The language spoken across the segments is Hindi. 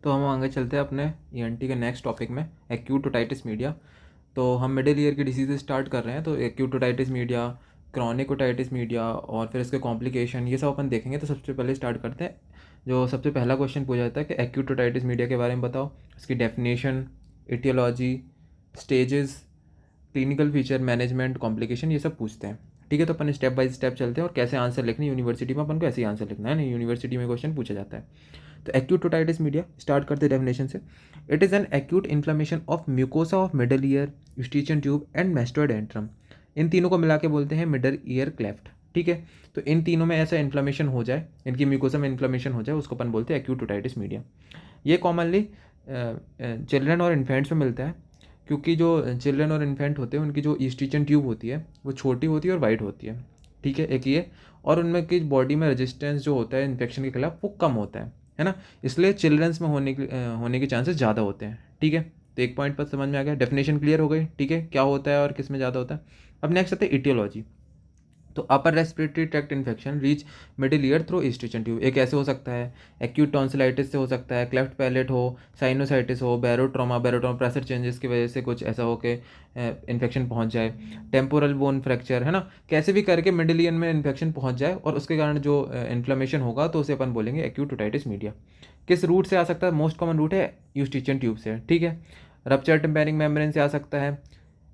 तो हम आगे चलते हैं अपने ईएनटी के नेक्स्ट टॉपिक में, एक्यूट ओटाइटिस मीडिया। तो हम मिडिल ईयर की डिसीज़ स्टार्ट कर रहे हैं। तो acute otitis media, chronic otitis media और फिर इसके कॉम्प्लिकेशन, ये सब अपन देखेंगे। तो सबसे पहले स्टार्ट करते हैं। जो सबसे पहला क्वेश्चन पूछा जाता है कि एक्यूट ओटाइटिस मीडिया के बारे में बताओ, इसकी definition, etiology, stages, clinical feature, management, complication, ये सब पूछते हैं। ठीक है, तो अपन स्टेप बाय स्टेप चलते हैं और कैसे आंसर लिखने यूनिवर्सिटी में अपन को ऐसे ही आंसर लिखना है ना, यूनिवर्सिटी में क्वेश्चन पूछा जाता है। तो एक्यूट ओटाइटिस मीडिया स्टार्ट करते हैं डेफिनेशन से। It is an acute inflammation of mucosa of middle ear, Eustachian tube and mastoid antrum. इन तीनों को मिला के बोलते हैं मिडल ईयर क्लेफ्ट। ठीक है, तो इन तीनों में ऐसा इन्फ्लेमेशन हो जाए, इनकी म्यूकोसा में इन्फ्लेमेशन हो जाए, उसको अपन बोलते हैं एक्यूट ओटाइटिस मीडिया। ये कॉमनली चिल्ड्रन और इन्फेंट्स में मिलता है, क्योंकि जो चिल्ड्रन और इन्फेंट होते हैं उनकी जो ईस्टिचियन ट्यूब होती है वो छोटी होती है और वाइट होती है। ठीक है, एक ये, और उनमें की बॉडी में रेजिस्टेंस जो होता है इन्फेक्शन के खिलाफ वो कम होता है ना, इसलिए चिल्ड्रंस में होने के चांसेस ज़्यादा होते हैं। ठीक है, तो एक पॉइंट पर समझ में आ गया, डेफिनेशन क्लियर हो गई। ठीक है, क्या होता है और किस में ज़्यादा होता है। अब नेक्स्ट आते हैं इटियोलॉजी। तो upper respiratory tract infection reach middle ear through Eustachian tube. एक ऐसे हो सकता है, एक्यूट टॉन्सिलाइटिस से हो सकता है, क्लेफ्ट पैलेट हो, साइनोसाइटिस हो, बैरोट्रोमा प्रेशर चेंजेस की वजह से कुछ ऐसा हो कि इन्फेक्शन पहुंच जाए, टेम्पोरल बोन फ्रैक्चर, है ना, कैसे भी करके मिडिल ईयर में इन्फेक्शन पहुंच जाए और उसके कारण जो इन्फ्लेमेशन होगा तो उसे अपन बोलेंगे एक्यूट ओटाइटिस मीडिया। किस रूट से आ सकता है? मोस्ट कॉमन रूट है यूस्टिचियन ट्यूब से। ठीक है, रप्चर टिम्पैनिक मेम्ब्रेन से आ सकता है,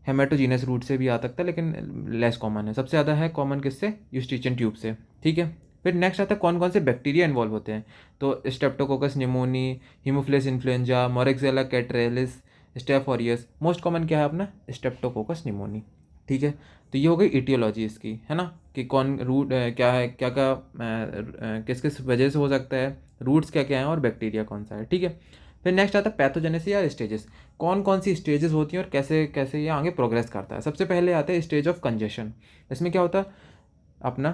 हेमेटोजीनस रूट से भी आ सकता है लेकिन लेस कॉमन है। सबसे ज़्यादा है कॉमन किससे? यूस्टिचियन ट्यूब से। ठीक है, फिर नेक्स्ट आता है कौन कौन से बैक्टीरिया इन्वॉल्व होते हैं। तो Streptococcus pneumoniae, Haemophilus influenzae, Moraxella catarrhalis, Staph aureus. Most common क्या है अपना? Streptococcus pneumoniae. ठीक है, तो ये हो गई इटियोलॉजी इसकी, है ना, कि कौन रूट क्या है, क्या क्या किस किस वजह से हो सकता है, रूट्स क्या क्या हैं और बैक्टीरिया कौन सा है। ठीक है, फिर नेक्स्ट आता है पैथोजेनेसिस या स्टेजेस। कौन कौन सी स्टेजेस होती हैं और कैसे कैसे ये आगे प्रोग्रेस करता है। सबसे पहले आते हैं स्टेज ऑफ कंजेशन। इसमें क्या होता है अपना,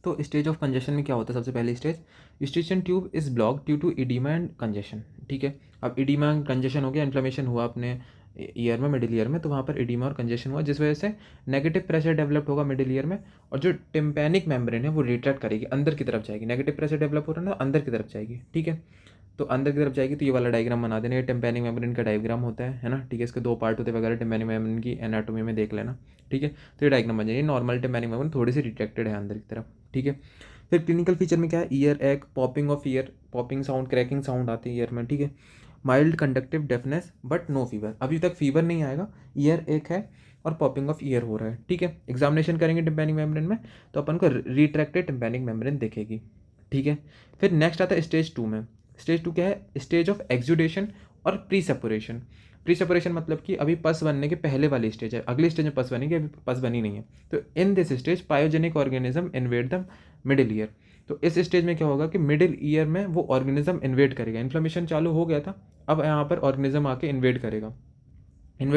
तो स्टेज ऑफ कंजेशन में क्या होता है? सबसे पहले stage, Eustachian tube is block due to oedema and congestion. ठीक है, अब इडीमा एंड कंजेशन हो गया, इन्फ्लेमेशन हुआ अपने ईयर में, मिडिल ईयर में, तो वहाँ पर इडीमा और कंजेशन हुआ जिस वजह से नेगेटिव प्रेशर डेवलप होगा मिडिल ईयर में, और जो टिम्पैनिक मेम्ब्रेन है वो रिट्रैक्ट करेगी, अंदर की तरफ जाएगी। नेगेटिव प्रेशर डेवलप हो रहा है ना, अंदर की तरफ जाएगी। ठीक है, तो अंदर की तरफ जाएगी, तो ये वाला डायग्राम बना देना, ये टिम्पैनिक मेम्ब्रेन का डायग्राम होता है ना। ठीक है, इसके दो पार्ट होते हैं वगैरह, टिम्पैनिक मेम्ब्रेन की एनाटोमी में देख लेना। ठीक है, तो ये डायग्राम बन जाएगी। नॉर्मल टिम्पैनिक मेम्ब्रेन थोड़ी सी रिट्रैक्टेड है अंदर की तरफ। ठीक है, फिर क्लिनिकल फीचर में क्या है? ईयर एक, popping of ear, popping sound, cracking sound आती है ईयर में। ठीक है, mild conductive deafness but no fever, अभी तक फीवर नहीं आएगा, ईयर एक है और पॉपिंग ऑफ ईयर हो रहा है। ठीक है, एग्जामिनेशन करेंगे टिम्पैनिक मेम्ब्रेन में तो अपन को रिट्रैक्टेड टिम्पैनिक मेम्ब्रेन दिखेगी। ठीक है, फिर नेक्स्ट आता है स्टेज 2 में। स्टेज 2 क्या है? स्टेज ऑफ एक्सुडेशन और प्री सेपरेशन। प्री सेपरेशन मतलब कि अभी पस बनने के पहले वाली स्टेज है, अगली स्टेज में पस बनेगी, अभी पस बनी नहीं है। तो इन this stage pyogenic organism invade the middle year. तो इस स्टेज में क्या होगा कि मिडिल ईयर में वो ऑर्गेनिज्म इन्वेड करेगा, इन्फ्लेमेशन चालू हो गया था, अब यहाँ पर ऑर्गेनिज्म आके इन्वेट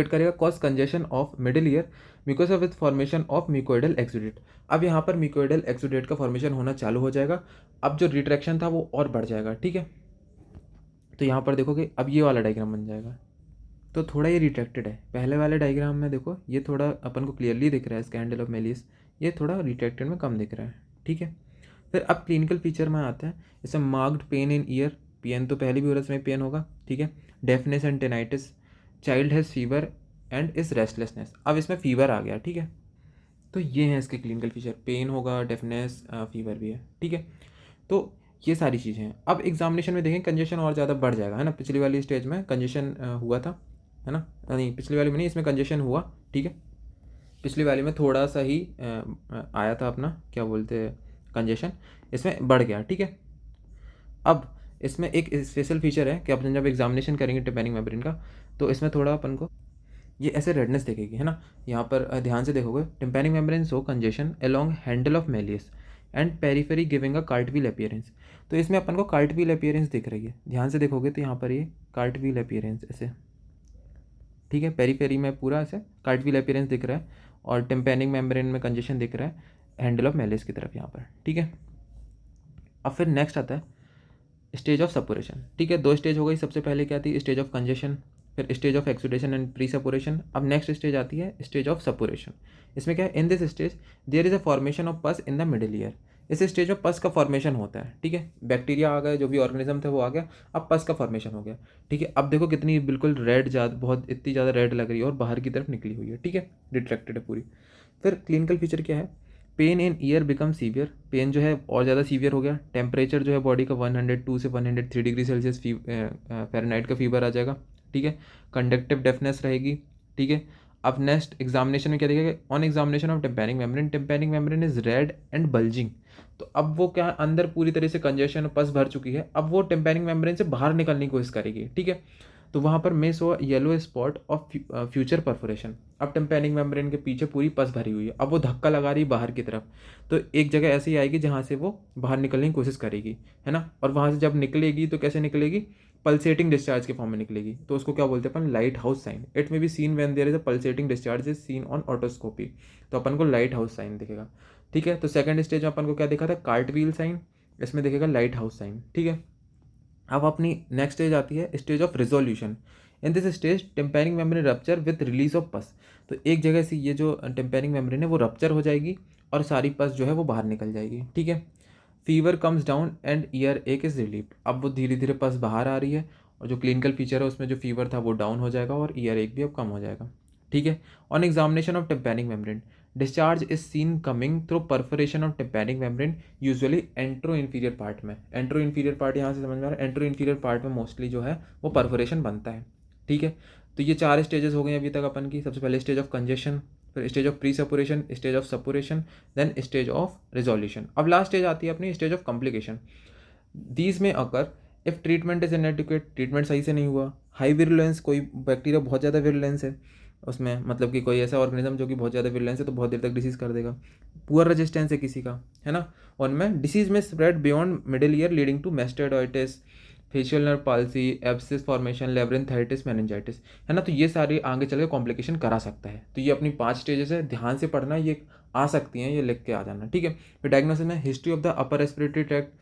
करेगा, cause congestion of middle ear because of with formation of mucoidal exudate. अब यहाँ पर म्यूकोइडल एक्सुडेट का फॉर्मेशन होना चालू हो जाएगा, अब जो रिट्रैक्शन था वो और बढ़ जाएगा। ठीक है, तो यहाँ पर देखोगे अब ये वाला डायग्राम बन जाएगा, तो थोड़ा ये रिट्रैक्टेड है। पहले वाले डायग्राम में देखो ये थोड़ा अपन को क्लियरली दिख रहा है, स्कैंडल ऑफ मेलिस, ये थोड़ा रिट्रैक्टेड में कम दिख रहा है। ठीक है, फिर अब क्लिनिकल फीचर में आते हैं, जैसे marked pain in ear, pain तो पहले भी हो रहा है, इसमें पेन होगा। ठीक है, deafness and tinnitus, child has fever and is restlessness, अब इसमें फीवर आ गया। ठीक है, तो ये है इसके क्लिनिकल फीचर, पेन होगा, डेफनेस, फीवर भी है। ठीक है, तो ये सारी चीज़ें हैं। अब एग्जामिनेशन में देखें कंजेशन और ज़्यादा बढ़ जाएगा, है ना। पिछली वाली स्टेज में कंजेशन हुआ था, है ना, नहीं पिछली वाली में नहीं, इसमें कंजेशन हुआ। ठीक है, पिछली वाली में थोड़ा सा ही आया था अपना, क्या बोलते हैं, कंजेशन, इसमें बढ़ गया। ठीक है, अब इसमें एक स्पेशल फीचर है कि अपन जब एग्जामिनेशन करेंगे टिम्पैनिक मेम्ब्रेन का, तो इसमें थोड़ा अपन को ये ऐसे रेडनेस दिखेगी, है ना। यहाँ पर ध्यान से देखोगे, tympanic membrane show congestion along handle of Méliès and periphery giving a cartwheel appearance. तो इसमें अपन को कार्टवील अपीयरेंस दिख रही है, ध्यान से देखोगे तो यहाँ पर ये कार्टवील अपीयरेंस ऐसे। ठीक है, पेरीफेरी में पूरा ऐसे कार्टवील अपीयरेंस दिख रहा है और टिम्पैनिक मेम्ब्रेन में कंजेशन दिख रहा है हैंडल ऑफ मेलियस की तरफ यहाँ पर। ठीक है, अब फिर नेक्स्ट आता है स्टेज ऑफ सपोरेशन। ठीक है, दो स्टेज हो गई, सबसे पहले क्या थी? स्टेज ऑफ कंजेशन, फिर stage of exudation and pre suppuration. अब नेक्स्ट स्टेज आती है स्टेज ऑफ सपोरेशन। इसमें क्या है? In this stage there is a formation of pus in the middle ear. इस स्टेज में पस का फॉर्मेशन होता है, ठीक है, बैक्टीरिया आ गया, जो भी ऑर्गेनिज्म था वो आ गया, अब पस का फॉर्मेशन हो गया, ठीक है। अब देखो कितनी बिल्कुल रेड, ज़्यादा बहुत इतनी ज़्यादा रेड लग रही है और बाहर की तरफ निकली हुई है, ठीक है, रिट्रैक्टेड है पूरी। फिर क्लिनिकल फीचर क्या है, pain in ear become severe, pain जो है और ज़्यादा सीवियर हो गया, टेम्परेचर जो है बॉडी का 102 से 103 डिग्री सेल्सियस फ़ारेनहाइट का फीवर आ जाएगा, ठीक है। कंडक्टिव डेफनेस रहेगी, ठीक है। अब नेक्स्ट एग्जामिनेशन में क्या देखेगा, on examination of tympanic membrane is red and bulging. तो अब वो क्या है, अंदर पूरी तरह से कंजेशन पस भर चुकी है, अब वो टिम्पैनिक मेम्ब्रेन से बाहर निकलने की कोशिश करेगी, ठीक है। तो वहाँ पर मिस हो yellow spot of future perforation. अब टिम्पैनिक मेम्ब्रेन के पीछे पूरी पस भरी हुई है, अब वो धक्का लगा रही है बाहर की तरफ, तो एक जगह ऐसे ही आएगी जहाँ से वो बाहर निकलने की कोशिश करेगी, है ना। और वहाँ से जब निकलेगी तो कैसे निकलेगी, पल्सेटिंग डिस्चार्ज के फॉर्म में निकलेगी, तो उसको क्या बोलते हैं अपन, lighthouse sign. It may be seen when there is a pulsating discharge is seen on otoscopy, तो अपन को लाइट हाउस साइन दिखेगा, ठीक है। तो सेकंड स्टेज में अपन को क्या दिखा था, कार्टव्हील साइन, इसमें दिखेगा लाइट हाउस साइन, ठीक है। अब अपनी नेक्स्ट स्टेज आती है stage of resolution. In this stage tympanic membrane rupture with release of पस। तो एक जगह से ये जो टिम्पैनिक मेम्ब्रेन है वो रप्चर हो जाएगी और सारी पस जो है वो बाहर निकल जाएगी, ठीक है। Fever comes down and year एक इज रिलीव। अब वो धीरे धीरे पस बाहर आ रही है और जो क्लिनिकल फीचर है उसमें जो फीवर था वो डाउन हो जाएगा और ईयर एक भी अब कम हो जाएगा, ठीक है। On examination of tympanic membrane discharge is seen coming through perforation of tympanic membrane, usually antero inferior part में। एंट्रो इन्फीरियर पार्ट यहाँ से समझ में आ रहा है, एंट्रो इन्फीरियर पार्ट में मोस्टली जो है वो परफोरेशन बनता है, ठीक है। तो ये 4 स्टेजेस हो गए अभी तक अपन की। सबसे पहले स्टेज ऑफ कंजेशन, फिर stage of pre suppuration, stage of suppuration, then stage of resolution. अब लास्ट स्टेज आती है अपनी स्टेज ऑफ कॉम्प्लिकेशन। दीज में अगर if treatment is inadequate, treatment सही से नहीं हुआ, हाई विरुलेंस, कोई बैक्टीरिया बहुत ज़्यादा विरुलेंस है उसमें, मतलब कि कोई ऐसा ऑर्गेनिज्म जो कि बहुत ज़्यादा विरुलेंस है तो बहुत देर तक डिसीज कर देगा, पुअर रेजिस्टेंस है किसी का, है ना, उनमें डिसीज में spread beyond middle ear leading to mastoiditis, facial nerve palsy, abscess formation, labyrinthitis, meningitis, है ना। तो ये सारी आगे चल के कॉम्प्लिकेशन करा सकता है। तो ये अपनी 5 स्टेजेस है, ध्यान से पढ़ना, ये आ सकती हैं, ये लिख के आ जाना, ठीक है। फिर डायग्नोसिस में history of the upper respiratory tract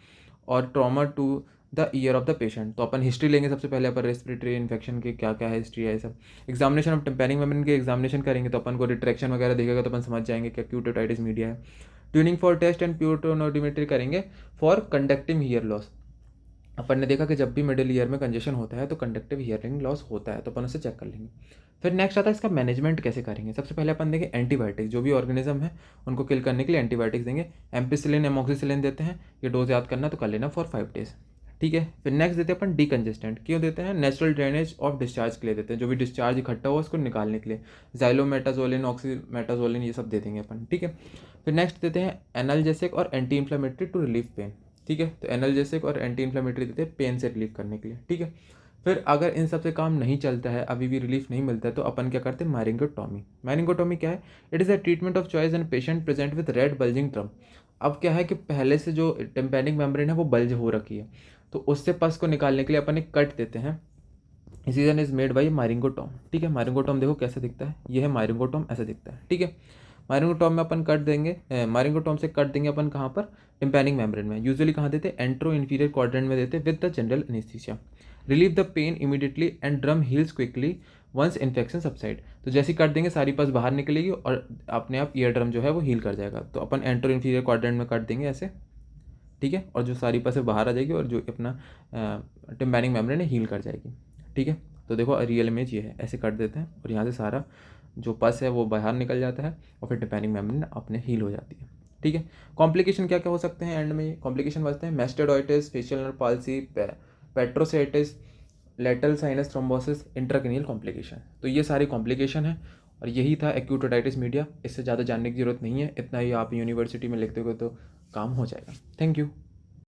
और trauma to the ear of the patient. तो अपन हिस्ट्री लेंगे सबसे पहले, अपर रेस्पिरेटरी इन्फेक्शन की क्या क्या है हिस्ट्री है, ये सब। एग्जामिनेशन ऑफ टिम्पैनिक मेम्ब्रेन के एग्जामिनेशन करेंगे तो अपन को रिट्रैक्शन वगैरह दिखेगा तो अपन समझ जाएंगे कि एक्यूट ओटाइटिस मीडिया है। ट्यूनिंग फॉर टेस्ट एंड प्यूरोटोनोडिमेट्री करेंगे फॉर कंडक्टिव हियर लॉस। अपन ने देखा कि जब भी मिडिल ईयर में कंजेशन होता है तो कंडक्टिव हियरिंग लॉस होता है, तो अपन उसे चेक कर लेंगे। फिर नेक्स्ट आता है इसका मैनेजमेंट कैसे करेंगे। सबसे पहले अपन देंगे एंटीबायोटिक्स, जो भी ऑर्गेनिज्म है उनको किल करने के लिए एंटीबायोटिक्स देंगे। एम्पिसिलिन, एमोक्सिसिलिन देते हैं, ये डोज याद करना तो कर लेना फॉर 5 डेज, ठीक है। फिर नेक्स्ट देते हैं अपन डीकंजेस्टेंट, क्यों देते हैं, नेचुरल ड्रेनेज ऑफ डिस्चार्ज के लिए देते हैं, जो भी डिस्चार्ज इकट्ठा हो उसको निकालने के लिए। जाइलोमेटाजोलिन, ऑक्सीमेटाजोलिन, ये सब दे देंगे अपन, ठीक है। फिर नेक्स्ट देते हैं एनाल्जेसिक और anti inflammatory to relieve pain, ठीक है। तो एनाल्जेसिक और एंटी इन्फ्लेमेटरी देते हैं पेन से रिलीफ करने के लिए, ठीक है। फिर अगर इन सब से काम नहीं चलता है, अभी भी रिलीफ नहीं मिलता है, तो अपन क्या करते हैं, मायरिंगोटॉमी। मायरिंगोटॉमी क्या है, it is a treatment of choice and patient present with red bulging drum. अब क्या है कि पहले से जो टिम्पैनिक मेम्ब्रेन है वो बल्ज हो रखी है, तो उससे पस को निकालने के लिए अपन एक कट देते हैं। इसीजन इज मेड बाई मायरिंगोटॉम, ठीक है। मायरिंगोटॉम देखो कैसे दिखता है, ये है मायरिंगोटॉम, ऐसा दिखता है, ठीक है। मायरिंगोटॉम में अपन कट देंगे, मायरिंगोटॉम से कट देंगे अपन कहाँ पर, टिम्पैनिक मेम्ब्रेन में। यूजुअली कहाँ देते, एंट्रो इन्फीरियर क्वाड्रेंट में देते with the general anaesthesia. Relieve the pain immediately and drum heals quickly once infection subside. तो जैसे ही कट देंगे सारी पस बाहर निकलेगी और अपने आप ईयर ड्रम जो है वो हील कर जाएगा। तो अपन एंट्रो इन्फीरियर क्वाड्रेंट में कट देंगे ऐसे, ठीक है, और जो सारी पसें बाहर आ जाएगी और जो अपना टिम्पैनिक मेम्ब्रेन है हील कर जाएगी, ठीक है। तो देखो रियल इमेज ये है, ऐसे कट देते हैं और यहाँ से सारा जो पस है वो बाहर निकल जाता है और फिर टिम्पैनिक मेम्ब्रेन अपने हील हो जाती है, ठीक है। कॉम्प्लिकेशन क्या क्या हो सकते हैं एंड में, कॉम्प्लिकेशन बचते हैं mastoiditis, facial nerve palsy, petrositis, lateral sinus thrombosis, intracranial complication. तो ये सारी कॉम्प्लिकेशन है और यही था एक्यूट ओटाइटिस मीडिया। इससे ज़्यादा जानने की जरूरत नहीं है, इतना ही आप यूनिवर्सिटी में लिखते हो तो काम हो जाएगा। Thank you.